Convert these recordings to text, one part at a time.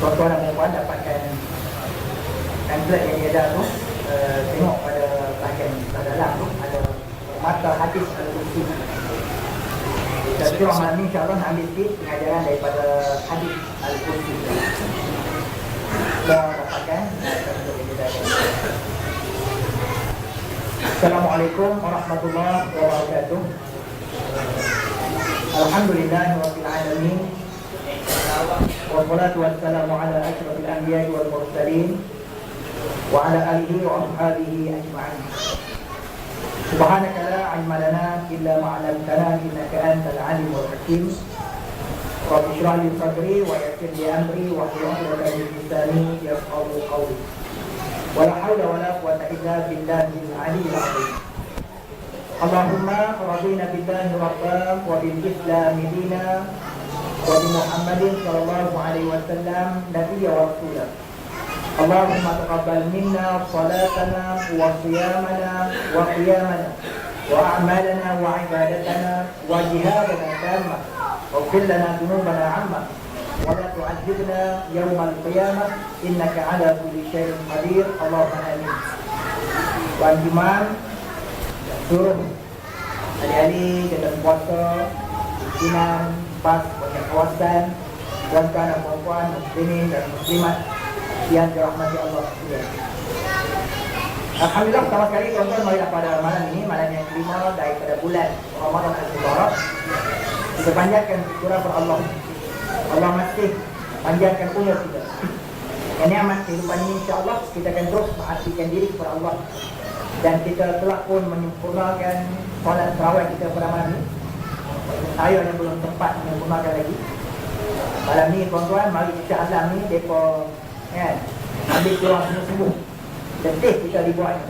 tuan-tuan dan puan dapatkan template yang dia ada tu. Tengok pada bahagian dalam tu ada mata hadis al-Qudsi. Jadi orang malam ni insyaAllah nak ambil sikit pengajaran daripada hadis al-Qudsi. Kita dapatkan Assalamualaikum warahmatullahi wabarakatuh. Alhamdulillahirabbil alamin. Wassalatu wassalamu ala asyrafil anbiya'i wal mursalin wa ala alihi wa ashabihi ajma'in. Subhanaka la ilma lana illa ma 'allamtana innaka antal alimul hakim. Rabbi shrah li sadri wa yassir li amri wa hlul 'uqdatam min lisani yafqahu qawli. Wa la hawla wa la quwwata illa billahil 'aliyyil 'azim. Allahumma radina billahi rabban wa bil islam dina wa bi Muhammadin sallallahu alaihi wasallam nabiyya wa rasulah. Allahumma taqabbal minna salatana wa siyamana wa qiyamana wa a'malana wa ibadatana wa jihadana tamma wa ighfir lana dhunubana 'amma wa la tu'adzibna yawmal qiyamah innaka 'ala kulli syai'in qadir. Allahumma amin. Tuan Imam suruh hari-hari kita puasa, pimpinan, pas, banyak kawasan, tuan-tuan dan puan-puan, muslimin dan muslimat yang dirahmati Allah sekalian. Alhamdulillah, pertama sekali tuan-tuan, marilah pada malam ini, malam yang kelima daripada bulan Ramadan Al-Mubarak. Kita panjatkan syukur kepada Allah. Allah masih panjatkan umur kita. Dan nikmat kehidupan ini insya-Allah kita akan terus mengabdikan diri kepada Allah. Dan kita telah pun menyempurnakan solat tarawih kita pada malam ini. Saya yang belum sempat menyempurnakan lagi. Malam ni tuan-tuan, mari kita azam ni depa kan ambil kurang sembuh. Letih kita dibuatnya.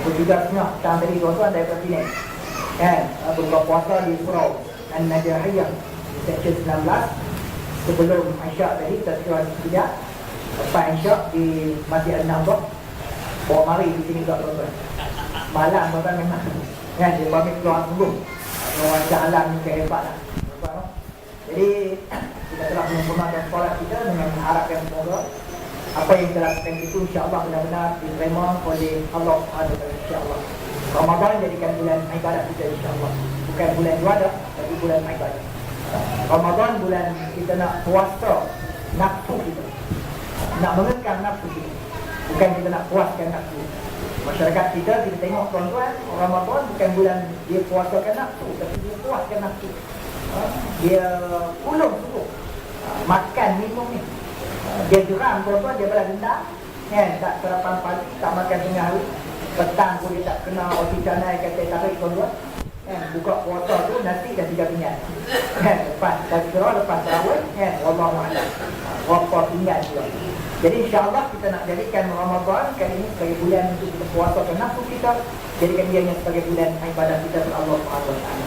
Pukul 3.30 petang tadi tuan-tuan daripada sini. Kan, berbuka puasa di Surau An-Najahiyah section 19 sebelum Isyak tadi terkira tidak. Lepas Isyak di Masjid An-Nahdhah. Bawa mari di sini juga tuan-tuan. Malam tuan-tuan memang kan dia ambil keluar sembuh. Orang jalan ni kehebatlah. Jadi kita telah menyempurnakan solat kita dengan mengharapkan semoga apa yang kita lakukan itu insya-Allah benar-benar diterima oleh Allah Subhanahu wa taala insya-Allah. Ramadan jadikan bulan ibadat kita insya-Allah. Bukan bulan ibadah tapi bulan ibadat. Ramadan bulan kita nak puasa nafsu kita. Nak mengekang nafsu kita. Bukan kita nak puaskan nafsu. Masyarakat kita tengok tuan-tuan, Ramadan bukan bulan dia puasakan nafsu, tapi dia puaskan nafsu. Dia ulung suruh makan minum ni. Dia geram tuan-tuan, dia balas dendam kan, tak sarapan pagi, tak makan tengah hari, petang pun dia tak kena roti canai kata tarik tuan-tuan kan, buka puasa tu nasi dan 3 pinggan kan, lepas tazkirah, lepas tarawih kan, wallahu a'lam berapa pinggan juga. Jadi insya-Allah kita nak jadikan Ramadan kali ini sebagai bulan untuk kita puasakan nafsu kita, jadikan dia sebagai bulan ibadah kita kepada Allah Subhanahu wa taala.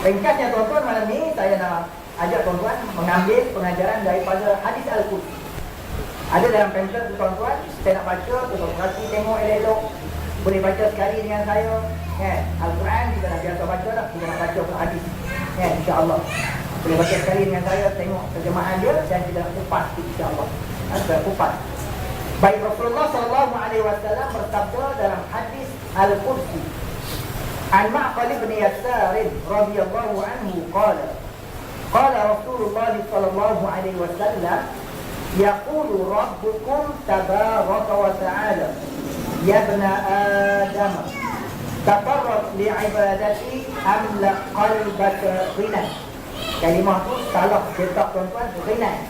Ringkasnya tuan-tuan, malam ni saya nak ajak tuan-tuan mengambil pengajaran daripada hadis Al-Qudsi. Ada dalam pamphlet tuan-tuan, saya nak baca, tuan-tuan perhati tengok elok-elok. Boleh baca sekali dengan saya kan. Al-Quran kita dah biasa baca dah, kita nak baca pun hadis kan, insya-Allah. Boleh baca sekali dengan saya, tengok terjemahan dia dan kita nak kupas insya-Allah. Ada kupas. Baik, Rasulullah sallallahu alaihi wasallam bersabda dalam hadis Al-Qudsi. An Ma'qal bin Yasar radhiyallahu anhu qala Rasulullah sallallahu alaihi wasallam yaqulu rabbukum tabaraka wa ta'ala ya ibna adam tafarraq li'ibadati amla qalbaka ghina. Kalimah tu salah cetak tuan-tuan, ghina.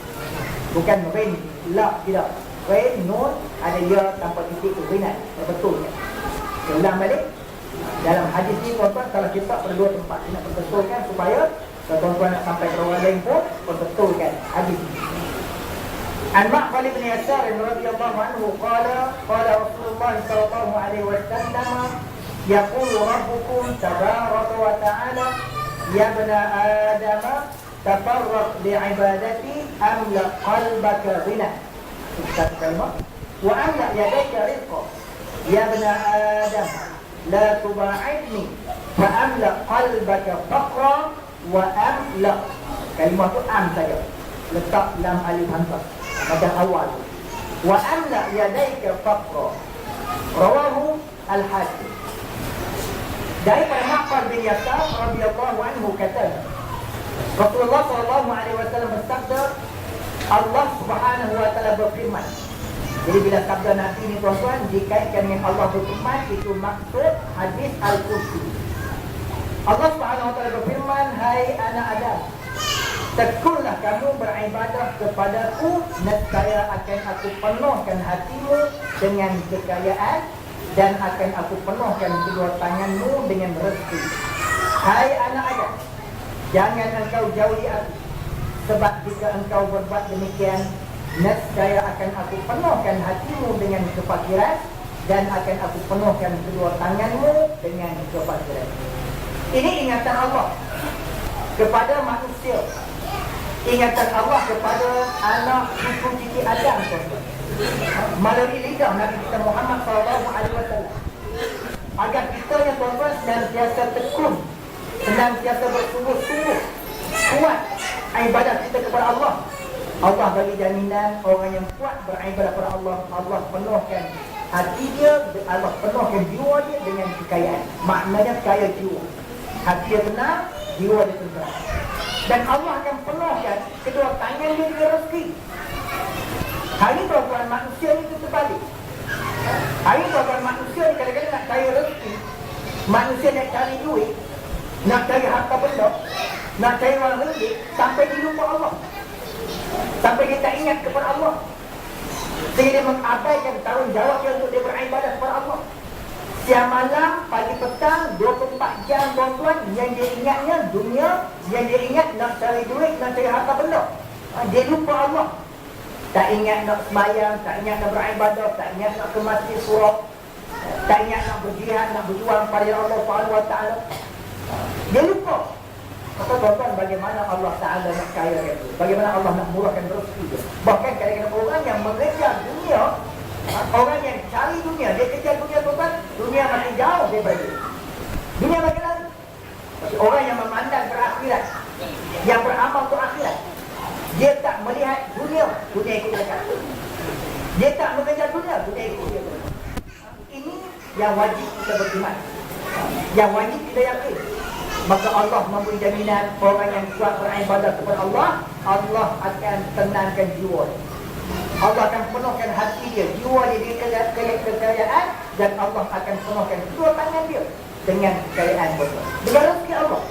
Bukan rin, la, tidak. Rin, nun, ada ya tanpa titik tu, ghina. Betul kan? Saya ulang balik. Dalam hadis ni tuan-tuan salah cetak pada 2 tempat. Kita nak berbetulkan supaya tuan-tuan nak sampai ke orang lain pun berbetulkan hadis ni. An Ma'qal bin Yasar radhiyallahu anhu qala Rasulullah sallallahu alaihi wasallam yaqulu rabbukum tabaraka wa ta'ala ya ibna adam tafarraq li'ibadati amla qalbaka ghina. Satu kalimah. Wa amla yadayka rizqa ya ibna adam la tuba'idni fa amla qalbaka faqra wa amla. Kalimah tu am saja. Letak lam alif hamzah. Macam awal. Wa amla yadaika faqra. Rawahu Al-Hakim. Daripada Ma'qal bin Yasar radhiyallahu anhu kata, Rasulullah sallallahu alaihi wasallam bersabda, Allah Subhanahu wa taala berfirman. Jadi bila sabda Nabi ni tuan-tuan dikaitkan dengan Allah berfirman, itu maksud hadis Al-Qudsi. Allah Subhanahu wa taala berfirman, hai anak Adam, tekunlah kamu beribadah kepadaku, nescaya akan aku penuhkan hatimu dengan kekayaan dan akan aku penuhkan kedua tanganmu dengan rezeki. Hai anak Adam, jangan engkau jauhi aku, sebab jika engkau berbuat demikian, nescaya akan aku penuhkan hatimu dengan kefakiran dan akan aku penuhkan kedua tanganmu dengan kefakiran. Ini ingatan Allah kepada manusia, ingatan Allah kepada anak cucu cici Adam, melalui lidah Nabi kita Muhammad SAW, agar kita yang tuan-tuan senantiasa tekun, senantiasa bersungguh-sungguh kuat ibadah kita kepada Allah. Allah bagi jaminan orang yang kuat beribadah kepada Allah, Allah penuhkan hati dia, Allah penuhkan jiwa dia dengan kekayaan. Maknanya kaya jiwa, hati dia tenang, jiwa dia tenang. Dan Allah akan penuhkan kedua tangan dia dengan rezeki. Hari ini tuan-tuan manusia ni itu terbalik. Hari ini tuan-tuan manusia ni kadang-kadang nak cari rezeki, manusia nak cari duit, nak cari harta benda, nak cari orang rezeki, sampai dia lupa Allah, sampai dia tak ingat kepada Allah, sehingga dia mengabaikan tanggungjawab dia untuk dia beribadah kepada Allah. Siang malam, pagi petang, 24 jam tuan-tuan, yang dia ingatnya dunia, yang dia ingat nak cari duit, nak cari harta benda. Dia lupa Allah. Tak ingat nak sembahyang, tak ingat nak beribadah, tak ingat nak ke masjid surau, tak ingat nak berjihad, nak berjuang pada Allah Subhanahu wa taala. Dia lupa. Maka tuan-tuan, bagaimana Allah Ta'ala nak kayakan itu? Bagaimana Allah nak murahkan rezeki dia? Bahkan kadang-kadang orang yang mengejar dunia, orang yang cari dunia, dia kejar dunia tuan-tuan, dunia makin jauh daripada dia. Dunia makin lari. Orang yang memandang berakhirat, yang beramal untuk akhirat, dia tak melihat dunia, dunia ikut dekat. Dia tak mengejar dunia, dunia ikut dia. Ini yang wajib kita beriman, yang wajib kita yakin. Maka Allah memberi jaminan orang yang kuat beribadah kepada Allah, Allah akan tenangkan jiwa dia. Allah akan penuhkan hati dia, jiwa dia dengan kekayaan, dan Allah akan penuhkan kedua tangan dia dengan kekayaan betul. Dengan rezeki Allah.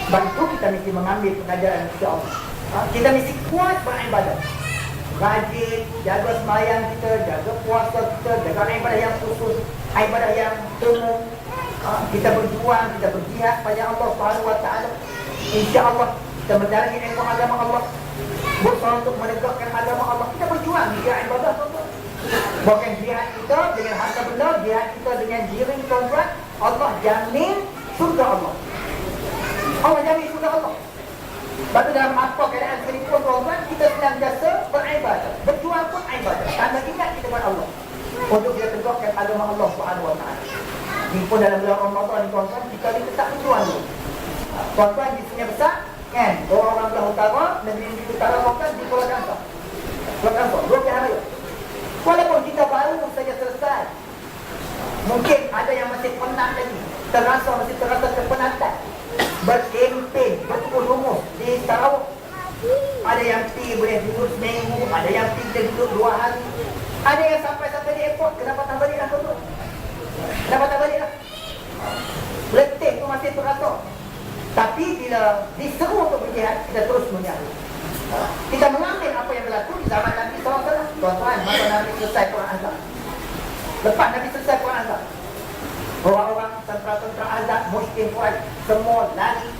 Sebab itu kita mesti mengambil pengajaran dari Allah. Kita mesti kuat beribadah, rajin, jaga sembahyang kita, jaga puasa kita, jaga ibadah yang khusus, ibadah yang umum. Kita berjuang, kita berjihad pada Allah Subhanahu wa taala. Insya-Allah kita menjalani ilmu agama Allah, berusaha untuk menegakkan agama Allah. Kita berjuang jihad ibadah tuan-tuan. Bukan jihad kita dengan harta benda, jihad kita dengan diri tuan-tuan. Allah jamin surga Allah. Allah jamin surga Allah. Lepas dalam apa keadaan sekalipun tuan-tuan, kita senantiasa beribadah, berjuang pun ibadah, tanda ingat kita kepada Allah untuk kita tegakkan agama Allah Subhanahu wa taala. Ini pun dalam bulan Ramadan ni tuan-tuan, kita ni tetap berjuang dulu. Tuan-tuan di sini besar kan, orang belah utara, negeri utara tuan-tuan di Pulau Kansar. Pulau Kansar, 2 hari. Walaupun kita baru saja selesai, mungkin ada yang masih penat lagi, masih terasa kepenatan, berkempen, berkumpul rumus di Sarawak. Ada yang pergi boleh duduk seminggu, ada yang pergi boleh duduk 2 hari, ada yang sampai di airport, kenapa tak balik dah tuan-tuan? Kenapa tak balik dah? Letih tu masih terasa. Tapi bila diseru untuk berjihad, kita terus menyambut. Kita mengambil apa yang berlaku di zaman Nabi SAW. Tuan-tuan, masa Nabi selesai Perang Ahzab, lepas Nabi selesai Perang Ahzab, orang-orang tentera-tentera Ahzab, musyrikin Quraisy, semua lari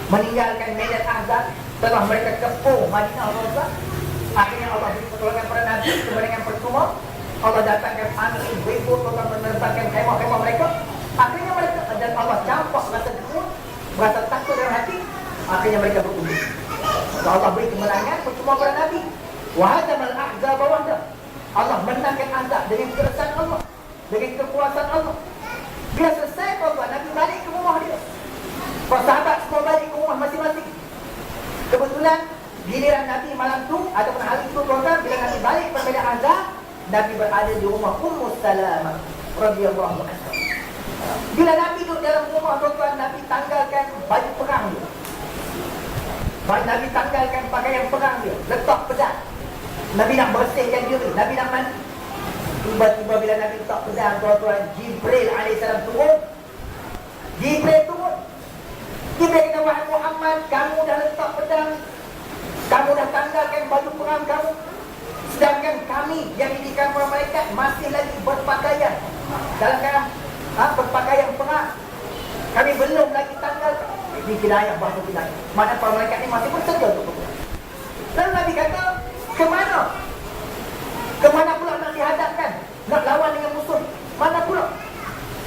meninggalkan medan Ahzab. Setelah mereka kepung Madinah tuan-tuan, akhirnya Allah beri pertolongan pada Nabi dengan percuma. Allah datangkan angin berikut, Allah menerbangkan kemah-kemah mereka. Akhirnya mereka, dan Allah campak rasa takut, rasa takut dalam hati. Akhirnya mereka berkumpul. Maka Allah beri kemenangan percuma pada Nabi. Wahadamal ahzab wahda. Allah menangkan Ahzab dengan keresahan Allah, dengan kekuasaan Allah. Bila selesai tuan-tuan, Nabi balik ke rumah dia. Para sahabat semua balik ke rumah masing-masing. Kebetulan giliran Nabi malam tu ataupun hari itu tuan-tuan, Nabi berada di rumah Ummu Salamah radhiyallahu anha. Bila Nabi duduk dalam rumah tuan-tuan, Nabi tanggalkan baju perang dia. Nabi tanggalkan pakaian perang dia, letak pedang. Nabi nak bersihkan diri, Nabi nak mandi. Tiba-tiba bila Nabi letak pedang, tuan-tuan, Jibril alaihissalam turun. Jibril turun. Jibril kata, wahai Muhammad, kamu dah letak pedang, kamu dah tanggalkan baju perang kamu, sedangkan kami yang didikan para malaikat masih lagi berpakaian dalam keadaan berpakaian perang. Kami belum lagi tanggal. Ini hidayah, bahasa hidayah. Mana para malaikat ini masih bersedia untuk berperang. Lalu Nabi kata, kemana? Kemana pula nak dihadapkan? Nak lawan dengan musuh? Mana pula?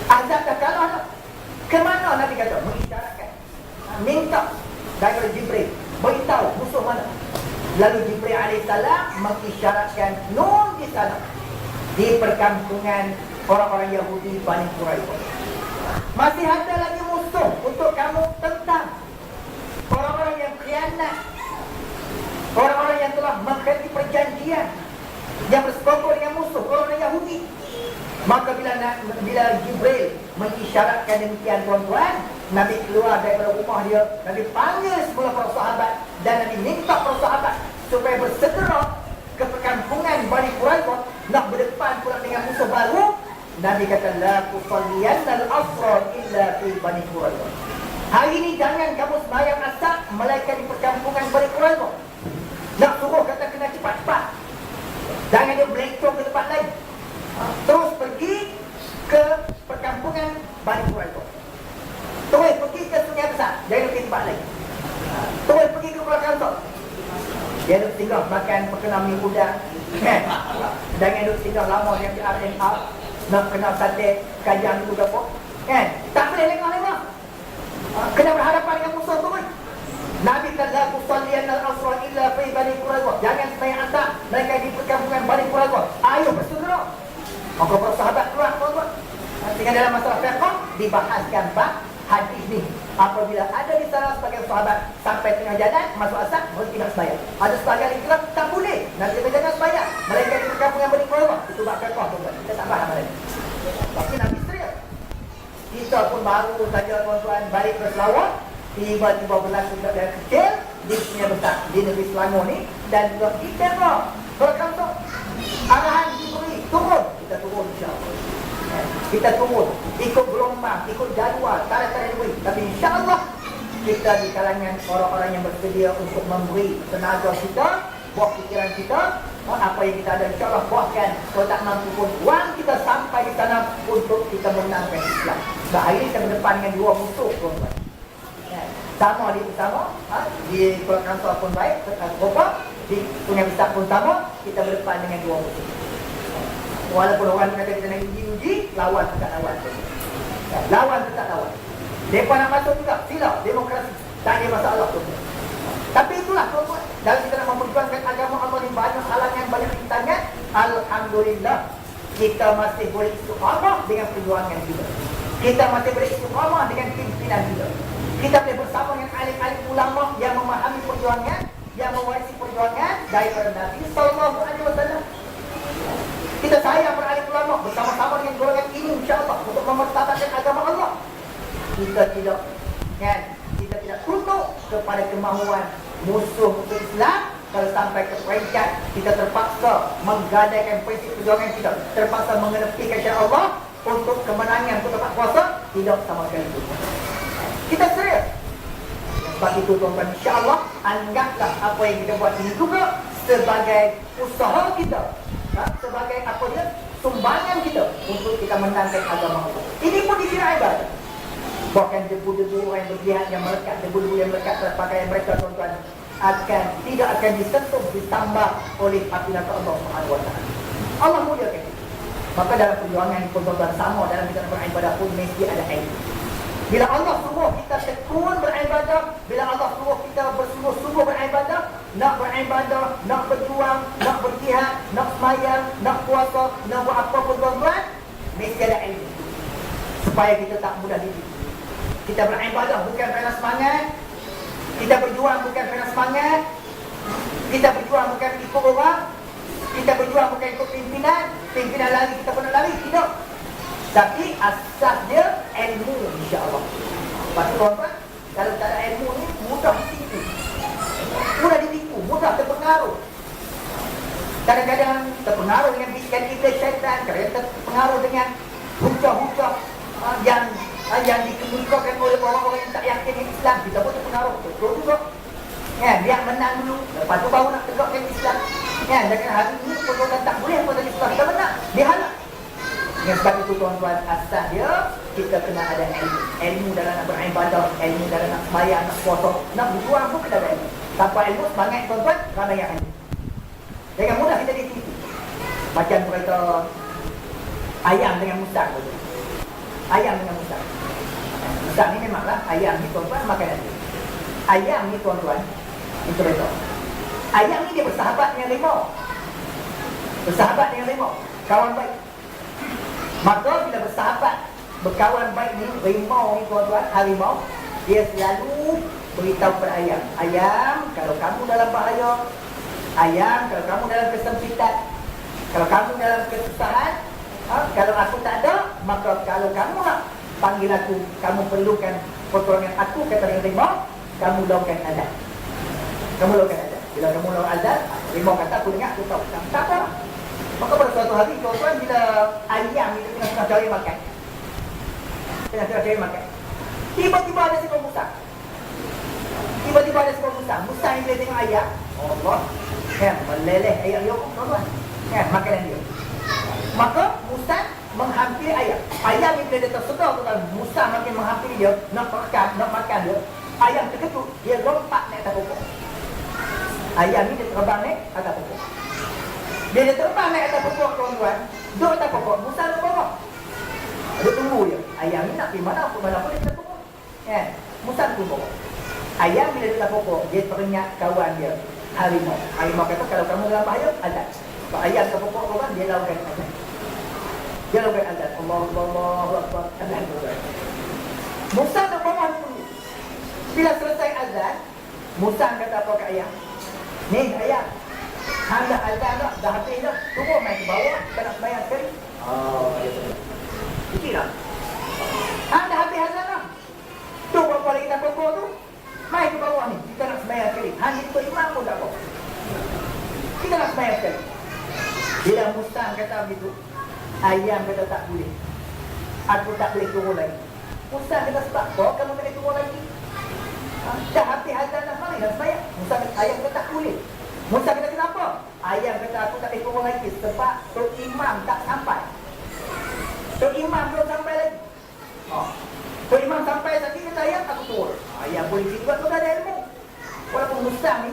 Azab dah kalah dah. Kemana Nabi kata? Mengisyaratkan. Minta daripada Jibril, beritahu musuh mana. Lalu Jibril alaihissalam mengisyaratkan Nun di sana, di perkampungan orang-orang Yahudi Bani Quraidah. Masih ada lagi musuh untuk kamu tentang. Orang-orang yang khianat, orang-orang yang telah mengkhianati perjanjian, yang bersekongkol dengan musuh orang Yahudi. Maka bila Jibril mengisyaratkan demikian, tuan-tuan, Nabi keluar daripada rumah dia. Nabi panggil semula para sahabat dan Nabi minta para sahabat supaya bersegera ke perkampungan Bani Quraidah, nak berdepan pula dengan musuh baru. Nabi kata, la tusalliyanna al-asra illa fi Bani Quraidah. Hari ini jangan kamu sembahyang asar melainkan di perkampungan Bani Quraidah. Nak suruh kata kena cepat-cepat, jangan dia melencong ke tempat lain. Terus pergi ke perkampungan Bani Quraidah, terus pergi ke Sungai Besar, jangan pergi tempat lain. Terus pergi ke Pulau Kantor, jangan duduk singgah makan perkenal mie udang, kan? Jangan duduk singgah lama yang di R&R nak kenal sate kajang itu apa, kan? Tak boleh lengah-lengah. Kena berhadapan dengan musuh tu kan. Nabi kata, la tusalliyanna al-asra illa fi Bani Quraidah. Jangan sembahyang asar mereka di perkampungan Bani Quraidah. Ayo bersegera. Maka para sahabat keluar, tuan-tuan. Sehingga dalam masalah fiqh dibahaskan bab hadis ni. Apabila ada di sana sebagian sahabat sampai tengah jalan masuk asar, berhenti nak sembahyang. Ada sebagian yang kira tak boleh, nanti kita jangan sembahyang mereka di perkampungan Bani Quraidah. Itu bab fiqh, tuan-tuan. Kita tak faham lagi. Tapi Nabi serius. Kita pun baru saja, tuan-tuan, balik ke Selangor. Tiba-tiba berlaku budak kecil di Sungai Besar, di negeri Selangor ni, dan juga di Perak berkantor. Arahan diberi, turun. Kita turun, insyaAllah. Kita turun, ikut gelombang, ikut jadual, tarikh-tarikh diberi. Tapi insyaAllah kita di kalangan orang-orang yang bersedia untuk memberi tenaga kita, buah fikiran kita, apa yang kita ada, insyaAllah buahkan. Kalau tak mampu pun, wang kita sampai di sana untuk kita menangkan Islam. Sebab hari ini kita berdepan dengan dua musuh, tuan-tuan. Sama di Pulau Kantor pun baik, di Sungai Besar pun sama, kita berdepan dengan dua musuh. Walaupun orang kata kita nak uji-uji, lawan tetap lawan. Lawan tetap lawan. Mereka nak masuk juga, sila, demokrasi, tak ada masalah tu. Tapi itulah, tuan-tuan, dalam kita nak memperjuangkan agama Allah ni banyak halangan, banyak rintangan. Alhamdulillah, kita masih boleh istiqamah dengan perjuangan kita. Kita masih boleh istiqamah dengan pimpinan kita. Kita boleh bersama dengan alim-alim ulama yang memahami perjuangan, yang mewarisi perjuangan daripada Nabi SAW. Kita sayang para alim ulama bersama-sama dengan golongan ini, insyaAllah, untuk memertabatkan agama Allah. Kita tidak, kan? Kita tidak tunduk kepada kemahuan musuh-musuh Islam. Kalau sampai ke peringkat kita terpaksa menggadaikan prinsip perjuangan kita, terpaksa mengenepikan syariat Allah untuk kemenangan untuk tempat kuasa, tidak sama sekali itu. Kita serius. Sebab itu, tuan-tuan, insyaAllah anggaplah apa yang kita buat ini juga sebagai usaha kita, sebagai apa dia, sumbangan kita untuk kita menangkan agama Allah. Ini pun dikira ibadah. Bahkan debu-debu yang berjihad yang melekat, debu-debu yang melekat pada pakaian mereka, tuan-tuan, tidak akan disentuh, ditambah oleh api neraka Allah SWT. Allah muliakan kita. Maka dalam perjuangan pun, tuan-tuan, sama dalam kita beribadah pun mesti ada ilmu. Bila Allah suruh kita tekun beribadah, bila Allah suruh kita bersungguh-sungguh beribadah, nak beribadah, nak berjuang, nak berjihad, nak semayang, nak puasa, nak buat apa pun, tuan-tuan, mesti ada ilmu. Supaya kita tak mudah diri. Kita beribadah bukan kerana semangat, kita berjuang bukan kerana semangat, kita berjuang bukan ikut orang, Kita berjuang bukan ikut pimpinan lari, kita pun nak lari, tidak. Tapi asas dia ilmu, insya-Allah. Pasal tuan-tuan, kalau tak ada ilmu ni, mudah ditipu. Mudah terpengaruh. Kadang-kadang terpengaruh dengan bisikan iblis syaitan, kadang-kadang terpengaruh dengan hujah-hujah yang dikemukakan oleh orang-orang yang tak yakin dengan Islam. Kita pun terpengaruh. Betul juga. Biar menang dulu, lepas tu baru nak tegakkan Islam. Jangan hari ini perbuatan tak boleh perbuatan Islam. Kita menang, dia halal. Dengan sebab itu tuan-tuan, asas dia kita kena ada ilmu dalam nak beribadah, ilmu dalam nak sembahyang, nak puasa, nak berjuang pun kena ada ilmu. Tanpa ilmu semangat tuan-tuan, ramai yang ilmu. Jangan mudah kita ditipu. Macam cerita ayam dengan musang. Ayam dengan musang. Musang ni memanglah ayam ni tuan-tuan makanan dia. Ayam ni tuan-tuan, ini cerita. Ayam ni dia bersahabat dengan rimau. Bersahabat dengan rimau, kawan baik. Maka bila bersahabat, berkawan baik ni, rimau ni tuan-tuan, harimau, dia selalu beritahu kepada ayam, ayam, kalau kamu dalam bahaya, ayam, kalau kamu dalam kesempitan, kalau kamu dalam kesusahan, kalau aku tak ada, maka kalau kamu nak panggil aku, kamu perlukan pertolongan aku, kata rimau, kamu lakukan azan. Kamu lakukan azan. Bila kamu lakukan azan, rimau kata, aku dengar, aku tahu. Tak apa. Maka pada suatu hari, tuan-tuan, bila ayam itu tengah cari makan, tiba-tiba ada seekor musang. Musang yang dia tengok ayam, Allah, meleleh ayam dia, tuan-tuan, makanan dia. Maka musang menghampiri ayam. Ayam ni bila dia tersedar, tuan-tuan, musang makin menghampiri dia, nak makan dia. Ayam terkejut, dia lompat naik atas pokok. Ayam ni dia terbang naik atas pokok. Bila dia terbang naik atas pokok, tuan-tuan, duduk atas pokok, musang duduk bawah. Dia tunggu je. Ayam ni nak pergi mana pun dia atas pokok. Musang tunggu bawah. Ayam bila dia atas pokok, dia teringat kawan dia, harimau. Harimau kata, kalau kamu dalam bahaya, azan. Kalau ayam atas pokok, tuan-tuan, dia lakukan azan. Dia lakukan azan. Allahu Akbar. Azan, tuan-tuan. Musang duduk bawah dulu. Bila selesai azan, musang kata apa ke ayam? Ni ayam, hang dah azan dah habis dah. Turun main ke bawah, kita nak sembahyang sekali. Fikirlah. Hang dah habis azan dah. Tu berapa lagi tak pokok tu? Main ke bawah ni, kita nak sembahyang sekali. Hang ikut imam pun tak apa. Kita nak sembahyang sekali. Bila musang kata begitu, ayam kata tak boleh. Aku tak boleh turun lagi. Musang kata sebab apa kamu kena turun lagi? Dah habis azan dah, mari dah sembahyang. Ayam kata tak boleh. Musa kata kenapa? Ayam kata aku tak boleh turun lagi sebab Tok Imam tak sampai. Tok Imam belum sampai lagi. Tok Imam sampai lagi kata ayam, aku turun. Ayam boleh juga tu dah ada ilmu. Walaupun Musa ni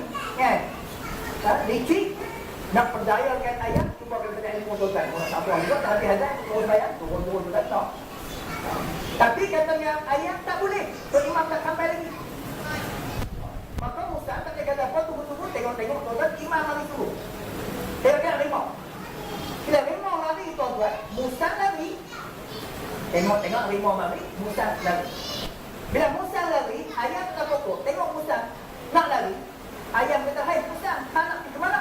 licik, nak perdayakan ayam, cuba kena ada ilmu tuan-tuan. Orang tak puas juga, tak habis azan, turun sembahyang, turun tu tak. Tapi katanya ayam tak boleh. Tok Imam tak sampai lagi. Maka Musa tak dia kata apa, tunggu-tunggu, tengok tuan-tuan, imam lari turun. Tengok rimau. Bila rimau lari tuan-tuan, Musa lari. Tengok rimau lari, Musa lari. Bila Musa lari, ayam tak pokok. Tengok Musa nak lari. Ayam kata, hai Musa, tak nak pergi ke mana?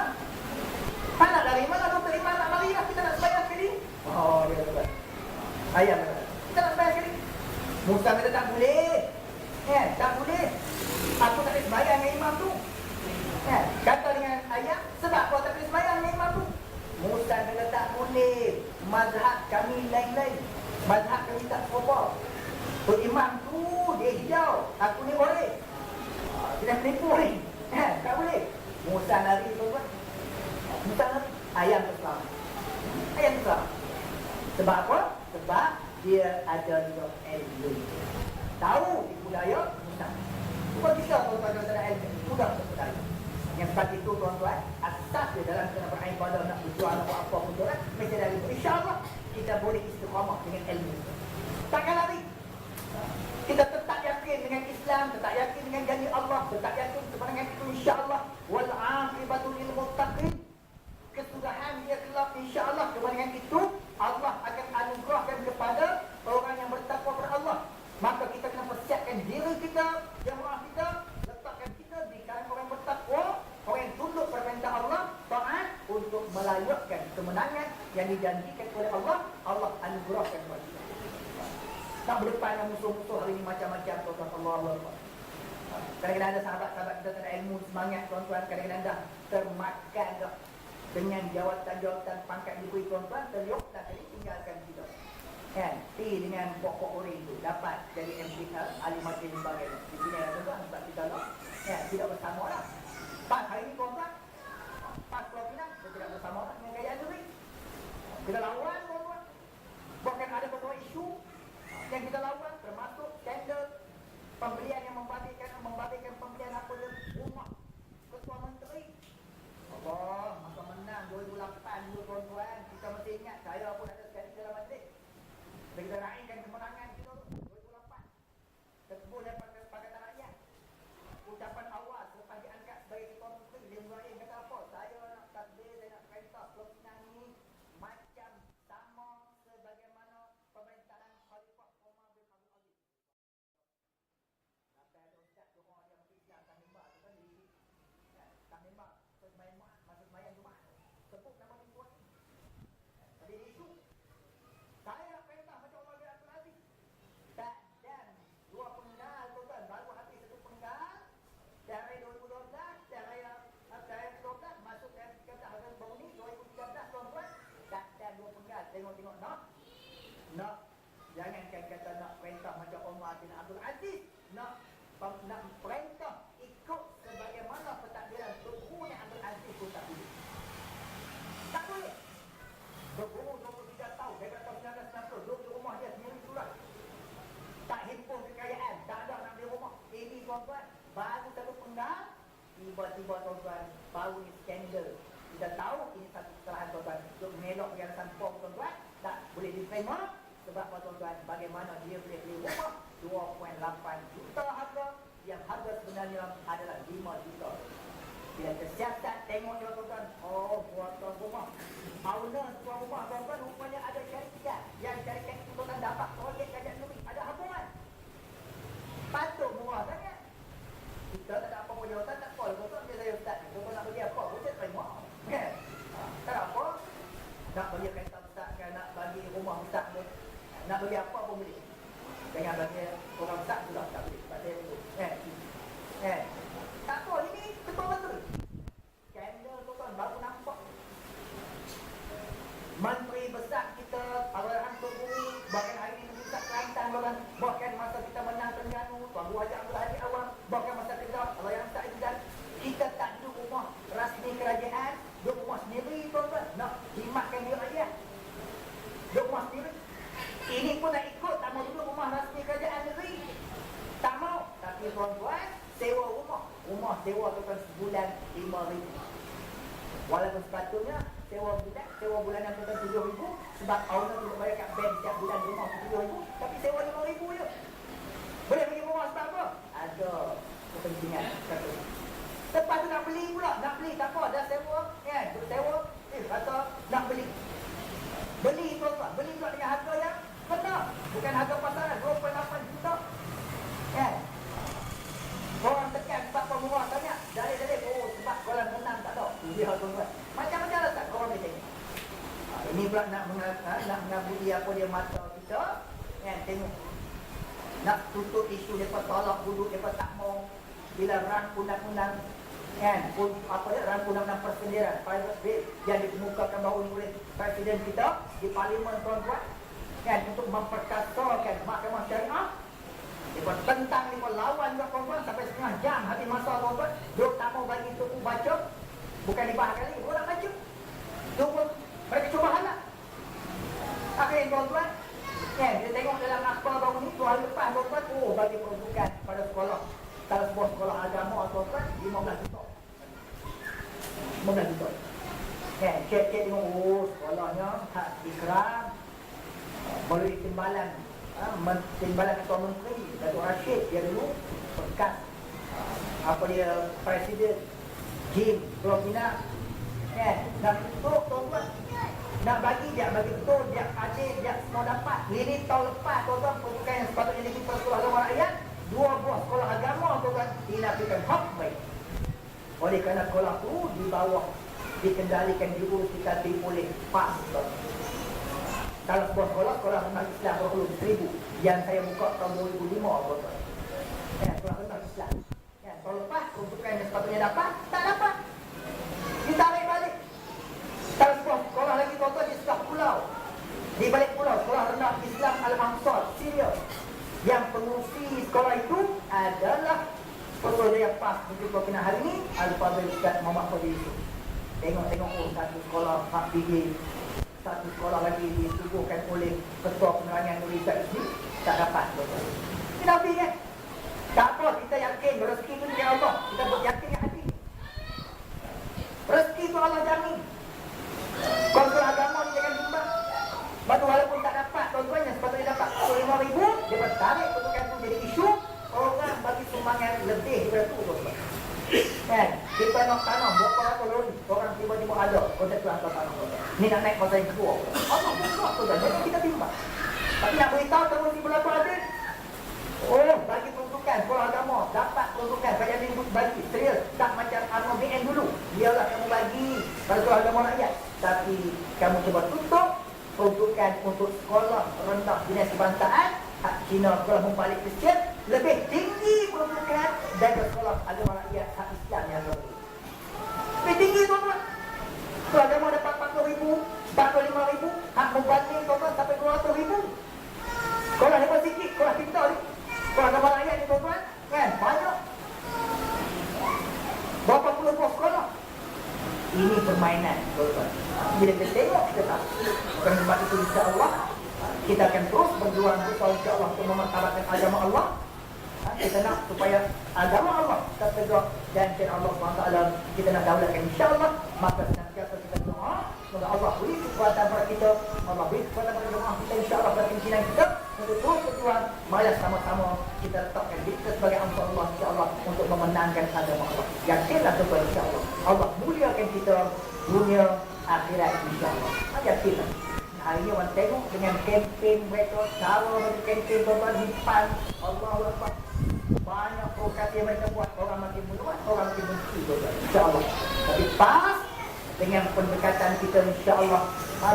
Tak nak lari mana? Doktor Imam nak lari lah, kita nak sembahyang sekali. Dia kata. Ayam kata, kita nak sembahyang sekali. Musa kata tak boleh. Tak boleh. Aku tak boleh sembahyang dengan imam tu. Kata dengan ayam, sebab kau tak boleh sembahyang dengan imam tu. Musa kata tak boleh. Mazhab kami lain-lain. Mazhab kami tak serupa. Imam tu dia hijau, aku ni boleh. Kita menipu ni. Tak boleh. Musa lari tuan-tuan. Musa lari. Ayam terselamat. Sebab apa? Sebab dia ada ilmu. Tahu di budaya Musa. Bukan kita tuan-tuan kalau tak ada ilmu, mudah terpedaya. Yang sebab itu tuan-tuan, asas dia dalam kena beribadah, nak berjuang, nak buat apa pun tuan, mesti ada ilmu. InsyaAllah kita boleh istiqamah dengan ilmu. Takkan lari. Kita tetap yakin dengan Islam, tetap yakin dengan janji Allah, tetap yakin kepada itu insyaAllah. Wal aqibatu lil muttaqin. Kesudahan dia kelak insyaAllah. Kepada itu Allah akan anugerahkan kepada orang yang bertakwa kepada Allah. Maka kita kena persiapkan diri kita, jemaah kita, letakkan kita di kalangan orang bertakwa, orang yang tunduk pada perintah Allah, taat untuk melakukan melayakkan kemenangan yang dijanjikan oleh Allah, Allah anugerahkan kepada kita. Tak berdepan dengan musuh-musuh hari ini macam-macam, tuan-tuan. Allah. Kadang-kadang ada sahabat-sahabat kita tak ada ilmu, semangat, tuan-tuan. Kadang-kadang dah termakan dah dengan jawatan-jawatan pangkat diberi, tuan-tuan. Terliuk dah tadi tinggalkan kita. Kan? Pergi dengan pokok orang itu dapat jadi MPH, ahli majlis dan sebagainya. Di sini ada tuan-tuan, sebab kita lah. Kan? Tidak bersama lah. Pas hari ini, tuan-tuan. Pas Pulau Pinang, kita tidak bersama lah dengan gaya diri. Kita lawan, tuan-tuan. Bahkan ada beberapa isu yang kita lawan, termasuk skandal pembelian yang membabitkan pembelian apa dia rumah Ketua Menteri. Allah, masa menang 2008 dulu, tuan-tuan. Kita mesti ingat, saya pun ada sekali dalam majlis. Kita raihkan kemenangan kita 2008. Tersebut daripada Pakatan Rakyat. Ucapan awal selepas diangkat sebagai Ketua Menteri, dia meraih kata apa? Saya nak takbir, saya nak perintah Pulau Pinang ni macam sama sebagaimana pemerintahan Khalifah Umar bin Abdul Aziz. Sampai ada ustaz doa yang Islam tak nimba tu kan di tak nimba masuk sembahyang Jumaat. Sebut nama tuan. Jadi isu saya nak perintah macam Umar bin Abdul Aziz. Tak, dan dua penggal tu kan baru habis satu penggal dari 2012 dari 2012 masuk dan kata harga baru ni 2013, tuan-tuan. Dan dua penggal tengok nak jangankan kata nak perintah macam Umar bin Abdul Aziz, nak perintah ikut sebagaimana pentadbiran Tuhunya Abdul Aziz pun tak boleh. Tak boleh. Berguru 23 tahun daripada tahun 1990, duduk di rumah dia sendiri surat. Tak himpun kekayaan, tak ada nak beli rumah. Ini, tuan-tuan, baru satu penggal, tiba-tiba, tuan-tuan, baru ni skandal. Kita tahu ini satu kesalahan, tuan-tuan. Untuk mengelak pergerakan POM, tuan-tuan, tak boleh diterima. Sebab apa, tuan-tuan, bagaimana dia boleh beli rumah 2.8 juta harga, yang harga sebenarnya adalah 5 juta. Bila tersiasat tengok dia, tuan-tuan, oh, buat tuan rumah. Owner tuan rumah, tuan-tuan, rupanya ada syarikat. Yang syarikat itu, tuan-tuan, dapat projek kajian negeri. Ada habuan. Patut murah sangat. Kita tak ada apa-apa jawatan, tak apa. Tuan-tuan, dia saya ustaz ni. Tuan-tuan nak bagi apa? Kita terima. Kan? Tak ada apa. Nak bagi kereta besar kan, nak bagi rumah besar pun. Nak bagi apa pun boleh. Jangan bagi orang besar sudah tak boleh. Sebab saya dulu. Kan? Tak apa, ini Ketua Menteri. Skandal, tuan-tuan, baru nampak. Menteri besar kita, Allahyarham Tun Guru, bahkan hari ini Menteri Besar Kelantan, bahkan masa kita menang Terengganu, Tuan Guru Haji Abdul Hadi Awang, bahkan masa kita Allahyarham Sa'id dan kita tak duduk rumah rasmi kerajaan, duduk rumah sendiri, tuan-tuan, nak jimatkan dia aja. Duduk rumah sendiri. Ini pun nak ikut, tak mau duduk rumah rasmi kerajaan negeri. Tak mau, tapi tuan-tuan, sewa rumah. Rumah sewa, tuan-tuan, sebulan 5,000. Walaupun sepatutnya sewa bulanan tuan-tuan 7,000, sebab owner tidak bayar kat bank setiap bulan rumah 7,000, tapi sewa 5,000 je. Boleh bagi rumah sebab apa? Ada kepentingan. Lepas tu nak beli pula, tak apa, dah sewa, kan? Sewa, kata nak beli. Beli tuan-tuan, beli pula dengan harga yang benar. Bukan harga pasaran, 2.8 juta. Kan? Orang tekan sebab kau murah sangat. Dalil-dalil, oh sebab kolam renang tak ada. Dia tuan-tuan. Macam-macam lah tak korang boleh tengok. Ini pula nak mengabudi apa dia mata kita. Kan, tengok. Nak tutup isu mereka tolak dulu, mereka tak mau. Bila rang undang-undang, kan, apa dia, rang undang-undang persendirian, private bill yang dikemukakan baru ini oleh Presiden kita di Parlimen, tuan-tuan. Kan, untuk memperkasakan Mahkamah Syariah. Mereka tentang, mereka lawan juga, tuan-tuan, sampai setengah jam habis masa, tuan-tuan. Duk tak mau bagi tuku baca. Bukan dibahas kali, mereka nak baca. Tunggu, mereka cuba halak. Akhirnya, tuan-tuan, kan, kita tengok dalam akhbar baru ni, 2 hari lepas, tuan-tuan, oh, bagi peruntukan pada sekolah. Kalau sebuah sekolah agama, tuan-tuan, 15 juta. 15 juta. Kan, cek-cek tengok, oh, sekolahnya, hak ikram, melalui timbalan Ketua Menteri Datuk Rashid, dia dulu bekas apa dia Presiden Jim Pulau Pinang, kan, nak tutup, tuan-tuan, nak bagi dia, bagi betul, dia adil, dia semua dapat. Ini tahun lepas, tuan-tuan, pembukaan yang sepatutnya dibuka sekolah agama rakyat, 2 buah sekolah agama, tuan-tuan, dinafikan hak baik. Oleh kerana sekolah tu di bawah dikendalikan, diurus, dikasih oleh PAS. Kalau sebuah sekolah rendah Islam berhulung 1000 yang saya buka tahun 2005 tuan-tuan. Sekolah rendah Islam. Kalau lepas peruntukan yang sepatutnya dapat, tak dapat. Ditarik balik. Kalau sebuah sekolah lagi tuan-tuan di sebelah pulau, di balik pulau, sekolah rendah Islam Al-Ansar, Syria. Yang pengurusi sekolah itu adalah Ketua Jaya PAS untuk pembinaan hari ini, Al-Fadhil Ustaz Muhammad Fadil Yusuf. Tengok satu sekolah hak tinggi, satu sekolah lagi ditubuhkan oleh Ketua Penerangan Nuri Ustaz Ismi, tak dapat. Ini Nabi kan? Tak apa, kita yakin rezeki itu dari Allah. Kita yakin yang hati. Rezeki itu Allah jamin. Konsul agama ni jangan bimbang. Batu walaupun tak dapat, tuan-tuan yang sepatutnya dapat 5,000, dia bertarik peruntukan itu jadi isu. Orang bagi sumbangan lebih daripada itu, tuan-tuan. Kan? Kita nak tanam, berapa ratus lori, orang tiba-tiba ada kontak tu hantar tanam. Ni nak naik masa yang kedua. Allah buka, tuan-tuan. Jangan kita bimbang. Tapi nak beritahu tahun si berlaku ada. Oh, bagi peruntukan, sekolah agama, dapat peruntukan, banyak minggu bagi. Serius, tak macam Amno BN dulu. Biarlah kamu bagi pada sekolah agama rakyat. Tapi kamu cuba tutup peruntukan untuk sekolah rendah dinas kebangsaan, hak Cina, sekolah membalik Kristian, lebih tinggi peruntukan daripada sekolah agama rakyat hak Islam yang lebih. Lebih tinggi tuan-tuan. Sekolah agama dapat 40,000, 45,000, hak membalik tuan-tuan sampai 200,000. Sekolah lepas sikit, sekolah kita ni. Sekolah agama rakyat ni tuan-tuan, kan? Banyak. Berapa puluh buah sekolah. Ini permainan, tuan-tuan. Bila kita tengok, kita tak. Bukan sebab itu insya-Allah kita akan terus berjuang bersama insya-Allah untuk memartabatkan agama Allah. Kita nak supaya agama Allah tetap tegak dan Allah SWT kita nak daulatkan insya-Allah. Maka senantiasa kita doa semoga Allah beri kekuatan kepada kita, Allah beri kekuatan kepada jemaah kita insya-Allah pada pimpinan kita untuk terus berjuang. Mari sama-sama kita letakkan diri kita sebagai hamba Allah insya-Allah untuk memenangkan agama Allah. Yakinlah tuan insya-Allah. Allah muliakan kita dunia akhirat insya-Allah. Yakinlah. Hari ini orang tengok dengan kempen mereka, cara mereka kempen tuan-tuan di PAN. Allahu Akbar. Banyak provokasi yang mereka buat, orang makin meluas, orang makin benci tuan-tuan. InsyaAllah. Tapi pas dengan pendekatan kita insya-Allah,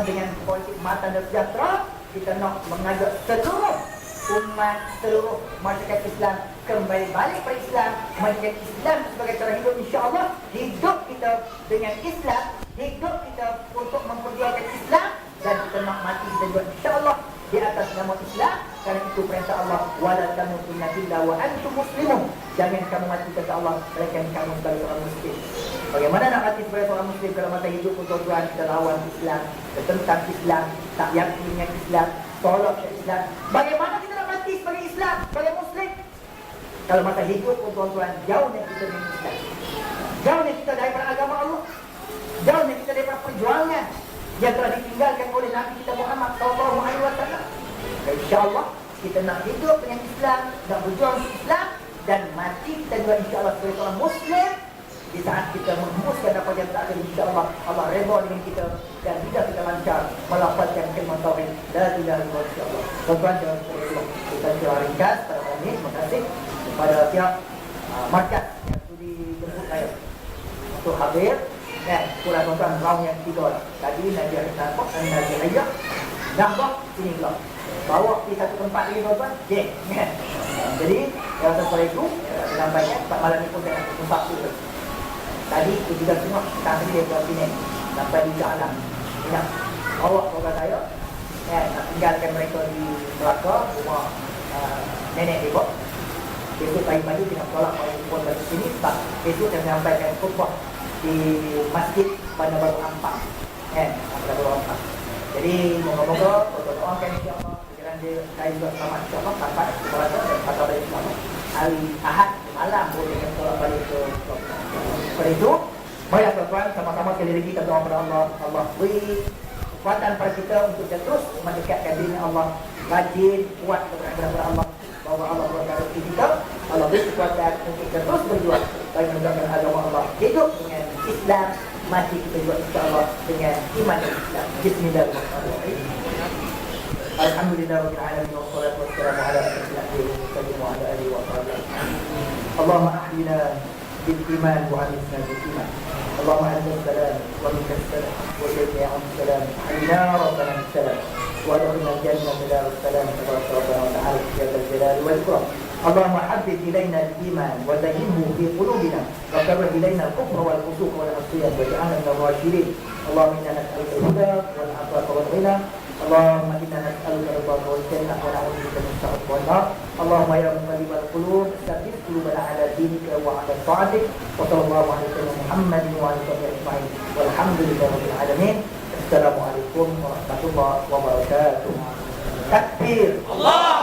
dengan politik matang dan sejahtera, kita nak mengajak seluruh umat, seluruh masyarakat Islam kembali balik pada Islam, menjadikan Islam sebagai cara hidup insya-Allah. Hidup kita dengan Islam, hidup kita untuk memperjuangkan Islam, dan kita nak mati kita juga insya-Allah di atas nama Islam. Kerana itu perintah Allah, wala tamutunna illa wa antum muslimun. Jangan kamu mati kata Allah melainkan kamu sebagai orang muslim. Bagaimana nak mati sebagai orang muslim kalau masa hidup tuan-tuan kita lawan Islam, kita tentang Islam, tak yakin dengan Islam, tolak Islam. Bagaimana kita nak mati sebagai Islam, sebagai muslim? Kalau masa hidup tuan-tuan jauhnya kita dengan Islam, jauhnya kita daripada agama Allah, jauhnya kita daripada perjuangan yang telah ditinggalkan oleh Nabi kita Muhammad SAW. InsyaAllah kita nak hidup dengan Islam, nak berjuang untuk Islam, dan mati kita juga insyaAllah sebagai orang Muslim. Di saat kita menghembuskan apa yang tak ada, insyaAllah Allah redha dengan kita dan tidak kita lancar melafazkan kalimat tauhid la ilaha illallah insyaAllah. Tuan-tuan dan puan-puan, kita secara ringkas pada malam ini, terima kasih kepada pihak markas yang sudi jemput saya untuk hadir. Dan pula tuan-tuan round yang 3 tadi Nadia Nafak dan Nadia Ayah Nafak sini pula bawa pergi satu tempat lagi tuan-tuan, geng. Jadi rasa sore itu sampaikan tempat malam ni pun saya nak tempat tu tadi tu juga tengok tadi dia buat sini sampai di Jalan ingat bawa keluarga saya nak tinggalkan mereka di Melaka rumah nenek dia buat. Besok pagi-pagi kita tolak pun dari sini sebab besok saya menyampaikan khutbah di Masjid Bandar Baru Ampang, Bandar Baru Ampang. Jadi moga-moga berdoakan insya-Allah perjalanan dia saya juga selamat insya-Allah sampai ke Melaka dan patah balik selamat hari Ahad malam boleh kita tolak balik ke pada itu. Mari tuan-tuan sama-sama sekali lagi kita doa kepada Allah, Allah beri kekuatan pada kita untuk terus mendekatkan diri Allah, rajin kuat kepada Allah, bahawa Allah berkata kita, Allah beri kekuatan untuk terus berjuang bagi menegakkan agama Allah, hidup dengan Islam, mati kita juga insya-Allah dengan iman dan Islam. Bismillahirrahmanirrahim. Alhamdulillahirabbil alamin wassalatu wassalamu ala rasulillah wa ala alihi wa sahbihi. Allahumma ahyina bil iman wa amisna bil iman. اللهم أنت السلام ومنك السلام وإليك يعود السلام حينا ربنا السلام وادخلنا الجنة دار السلام تبارك ربنا وتعالى يا ذا الجلال والإكرام. اللهم حبب إلينا الإيمان وزينه في قلوبنا وكره إلينا الكفر والفسوق والعصيان واجعلنا من الراشدين. اللهم إنا نسألك الهدى والعفاف والغنى. اللهم إنا نسألك رضاك والجنة ونعوذ بك من السخط والنار. اللهم يا مقلب القلوب ثبت قلوبنا على دينك وعلى طاعتك. وصلى الله على سيدنا محمد وعلى آله أجمعين والحمد لله رب العالمين. السلام عليكم ورحمة الله وبركاته. تكبير. الله